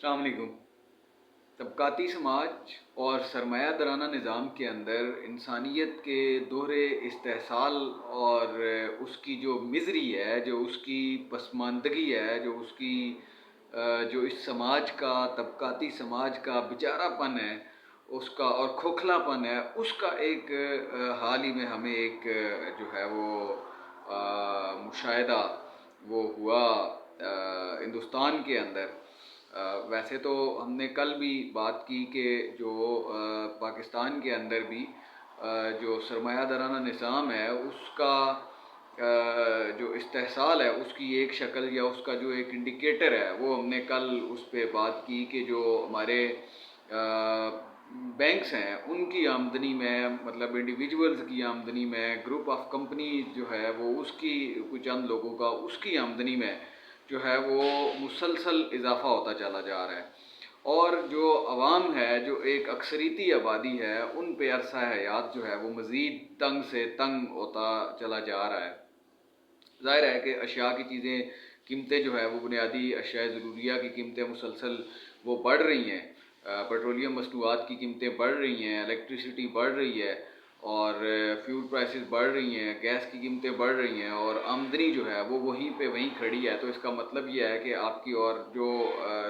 السلام علیکم۔ طبقاتی سماج اور سرمایہ دارانہ نظام کے اندر انسانیت کے دوہرے استحصال اور اس کی جو مزری ہے، جو اس کی پسماندگی ہے، جو اس کی جو اس سماج کا، طبقاتی سماج کا بیچارہ پن ہے، اس کا اور کھوکھلا پن ہے، اس کا ایک حال ہی میں ہمیں ایک جو ہے وہ مشاہدہ وہ ہوا ہندوستان کے اندر۔ ویسے تو ہم نے کل بھی بات کی کہ جو پاکستان کے اندر بھی جو سرمایہ دارانہ نظام ہے اس کا جو استحصال ہے، اس کی ایک شکل یا اس کا جو ایک انڈیکیٹر ہے، وہ ہم نے کل اس پہ بات کی کہ جو ہمارے بینکس ہیں ان کی آمدنی میں، مطلب انڈیویجولز کی آمدنی میں، گروپ آف کمپنیز جو ہے وہ اس کی کچھ چند لوگوں کا اس کی آمدنی میں جو ہے وہ مسلسل اضافہ ہوتا چلا جا رہا ہے، اور جو عوام ہے، جو ایک اکثریتی آبادی ہے، ان پہ عرصہ حیات جو ہے وہ مزید تنگ سے تنگ ہوتا چلا جا رہا ہے۔ ظاہر ہے کہ اشیاء کی چیزیں قیمتیں جو ہے وہ بنیادی اشیاء ضروریہ کی قیمتیں مسلسل وہ بڑھ رہی ہیں، پیٹرولیم مصنوعات کی قیمتیں بڑھ رہی ہیں، الیکٹریسٹی بڑھ رہی ہے، اور فیول پرائسز بڑھ رہی ہیں، گیس کی قیمتیں بڑھ رہی ہیں، اور آمدنی جو ہے وہ وہیں پہ وہیں کھڑی ہے۔ تو اس کا مطلب یہ ہے کہ آپ کی اور جو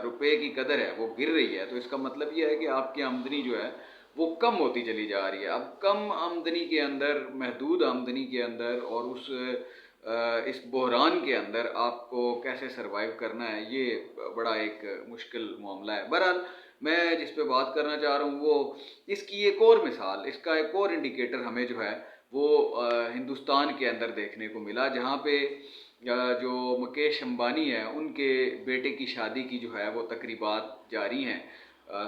روپے کی قدر ہے وہ گر رہی ہے، تو اس کا مطلب یہ ہے کہ آپ کی آمدنی جو ہے وہ کم ہوتی چلی جا رہی ہے۔ اب کم آمدنی کے اندر، محدود آمدنی کے اندر، اور اس بحران کے اندر آپ کو کیسے سروائیو کرنا ہے، یہ بڑا ایک مشکل معاملہ ہے۔ بہرحال میں جس پہ بات کرنا چاہ رہا ہوں وہ اس کی ایک اور مثال، اس کا ایک اور انڈیکیٹر ہمیں جو ہے وہ ہندوستان کے اندر دیکھنے کو ملا، جہاں پہ جو مکیش امبانی ہیں ان کے بیٹے کی شادی کی جو ہے وہ تقریبات جاری ہیں۔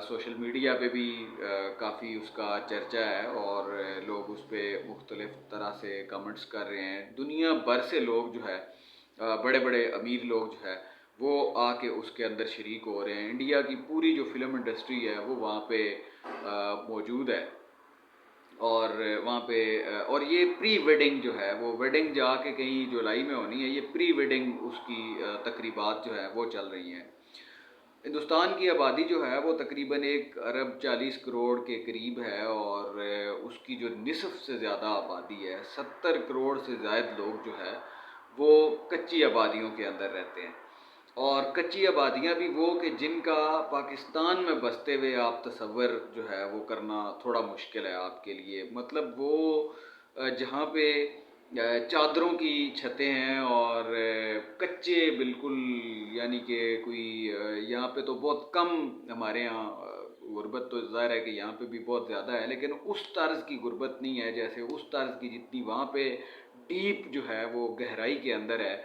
سوشل میڈیا پہ بھی کافی اس کا چرچا ہے، اور لوگ اس پہ مختلف طرح سے کمنٹس کر رہے ہیں۔ دنیا بھر سے لوگ جو ہے، بڑے بڑے امیر لوگ جو ہے وہ آ کے اس کے اندر شریک ہو رہے ہیں۔ انڈیا کی پوری جو فلم انڈسٹری ہے وہ وہاں پہ موجود ہے، اور وہاں پہ اور یہ پری ویڈنگ جو ہے، وہ ویڈنگ جا کے کہیں جولائی میں ہونی ہے، یہ پری ویڈنگ اس کی تقریبات جو ہے وہ چل رہی ہیں۔ ہندوستان کی آبادی جو ہے وہ تقریباً 1 ارب 40 کروڑ کے قریب ہے، اور اس کی جو نصف سے زیادہ آبادی ہے، 70 کروڑ سے زائد لوگ جو ہے وہ کچی آبادیوں کے اندر رہتے ہیں، اور کچی آبادیاں بھی وہ کہ جن کا پاکستان میں بستے ہوئے آپ تصور جو ہے وہ کرنا تھوڑا مشکل ہے آپ کے لیے۔ مطلب وہ جہاں پہ چادروں کی چھتیں ہیں، اور کچے بالکل، یعنی کہ کوئی یہاں پہ تو بہت کم، ہمارے یہاں غربت تو ظاہر ہے کہ یہاں پہ بھی بہت زیادہ ہے، لیکن اس طرز کی غربت نہیں ہے جیسے اس طرز کی جتنی وہاں پہ ڈیپ جو ہے وہ گہرائی کے اندر ہے،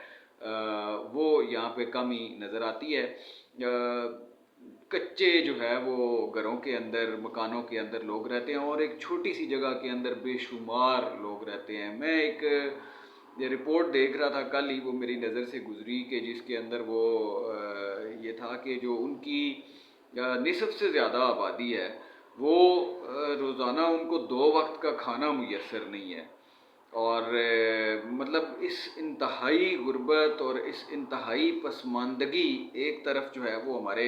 وہ یہاں پہ کم ہی نظر آتی ہے۔ کچے جو ہے وہ گھروں کے اندر، مکانوں کے اندر لوگ رہتے ہیں، اور ایک چھوٹی سی جگہ کے اندر بے شمار لوگ رہتے ہیں۔ میں ایک یہ رپورٹ دیکھ رہا تھا کل ہی، وہ میری نظر سے گزری، کہ جس کے اندر وہ یہ تھا کہ جو ان کی نصف سے زیادہ آبادی ہے وہ روزانہ ان کو 2 وقت کا کھانا میسر نہیں ہے، اور مطلب اس انتہائی غربت اور اس انتہائی پسماندگی ایک طرف جو ہے وہ ہمارے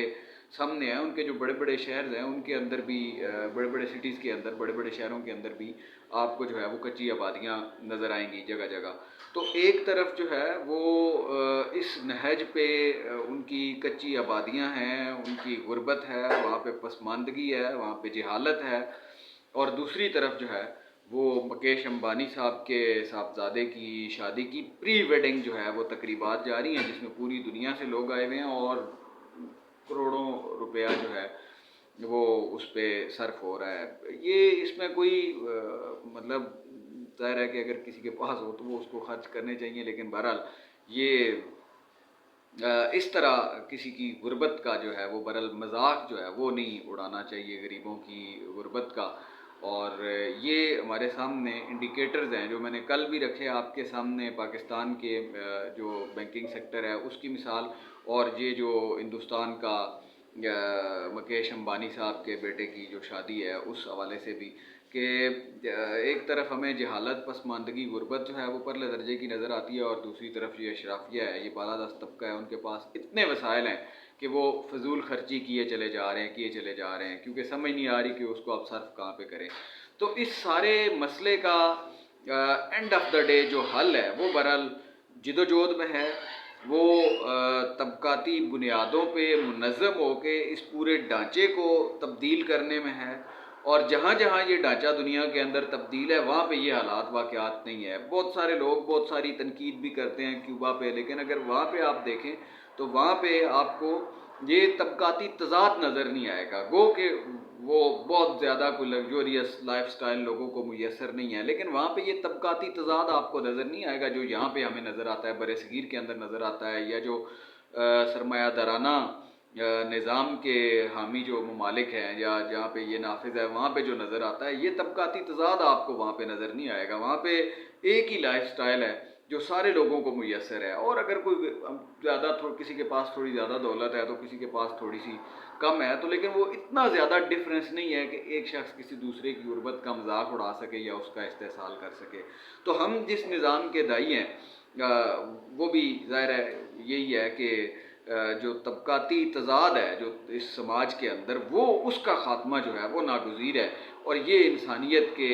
سامنے ہے۔ ان کے جو بڑے بڑے شہر ہیں ان کے اندر بھی، بڑے بڑے سٹیز کے اندر، بڑے بڑے شہروں کے اندر بھی آپ کو جو ہے وہ کچی آبادیاں نظر آئیں گی جگہ جگہ۔ تو ایک طرف جو ہے وہ اس نہج پہ ان کی کچی آبادیاں ہیں، ان کی غربت ہے، وہاں پہ پسماندگی ہے، وہاں پہ جہالت ہے، اور دوسری طرف جو ہے وہ مکیش امبانی صاحب کے صاحبزادے کی شادی کی پری ویڈنگ جو ہے وہ تقریبات جاری ہیں، جس میں پوری دنیا سے لوگ آئے ہوئے ہیں، اور کروڑوں روپیہ جو ہے وہ اس پہ صرف ہو رہا ہے۔ یہ اس میں کوئی مطلب ظاہر ہے کہ اگر کسی کے پاس ہو تو وہ اس کو خرچ کرنے چاہیے، لیکن بہرحال یہ اس طرح کسی کی غربت کا جو ہے وہ برل مذاق جو ہے وہ نہیں اڑانا چاہیے، غریبوں کی غربت کا۔ اور یہ ہمارے سامنے انڈیکیٹرز ہیں جو میں نے کل بھی رکھے آپ کے سامنے، پاکستان کے جو بینکنگ سیکٹر ہے اس کی مثال، اور یہ جو ہندوستان کا مکیش امبانی صاحب کے بیٹے کی جو شادی ہے اس حوالے سے بھی، کہ ایک طرف ہمیں جہالت، پسماندگی، غربت جو ہے وہ پرلے درجے کی نظر آتی ہے، اور دوسری طرف یہ اشرافیہ ہے، یہ بالادست طبقہ ہے، ان کے پاس اتنے وسائل ہیں کہ وہ فضول خرچی کیے چلے جا رہے ہیں کیونکہ سمجھ نہیں آ رہی کہ اس کو آپ صرف کہاں پہ کریں. تو اس سارے مسئلے کا اینڈ آف دا ڈے جو حل ہے وہ بہرحال جد و جہد میں ہے. وہ طبقاتی بنیادوں پہ منظم ہو کے اس پورے ڈھانچے کو تبدیل کرنے میں ہے. اور جہاں جہاں یہ ڈھانچہ دنیا کے اندر تبدیل ہے وہاں پہ یہ حالات واقعات نہیں ہے. بہت سارے لوگ بہت ساری تنقید بھی کرتے ہیں کیوبا پہ، لیکن اگر وہاں پہ آپ دیکھیں تو وہاں پہ آپ کو یہ طبقاتی تضاد نظر نہیں آئے گا. گو کہ وہ بہت زیادہ کوئی لگژوریس لائف سٹائل لوگوں کو میسر نہیں ہے، لیکن وہاں پہ یہ طبقاتی تضاد آپ کو نظر نہیں آئے گا جو یہاں پہ ہمیں نظر آتا ہے، بر صغیر کے اندر نظر آتا ہے، یا جو سرمایہ دارانہ نظام کے حامی جو ممالک ہیں یا جہاں پہ یہ نافذ ہے وہاں پہ جو نظر آتا ہے. یہ طبقاتی تضاد آپ کو وہاں پہ نظر نہیں آئے گا. وہاں پہ ایک ہی لائف سٹائل ہے جو سارے لوگوں کو میسر ہے. اور اگر کوئی زیادہ کسی کے پاس تھوڑی زیادہ دولت ہے تو کسی کے پاس تھوڑی سی کم ہے، تو لیکن وہ اتنا زیادہ ڈفرینس نہیں ہے کہ ایک شخص کسی دوسرے کی غربت کا مذاق اڑا سکے یا اس کا استحصال کر سکے. تو ہم جس نظام کے داعی ہیں وہ بھی ظاہر ہے یہی ہے کہ جو طبقاتی تضاد ہے جو اس سماج کے اندر، وہ اس کا خاتمہ جو ہے وہ ناگزیر ہے. اور یہ انسانیت کے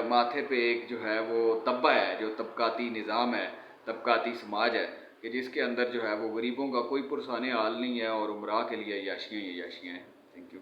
ماتھے پہ ایک جو ہے وہ دبا ہے جو طبقاتی نظام ہے، طبقاتی سماج ہے کہ جس کے اندر جو ہے وہ غریبوں کا کوئی پرسان حال نہیں ہے اور عمرا کے لیے عیاشیاں ہی عیاشیاں ہیں. Thank you.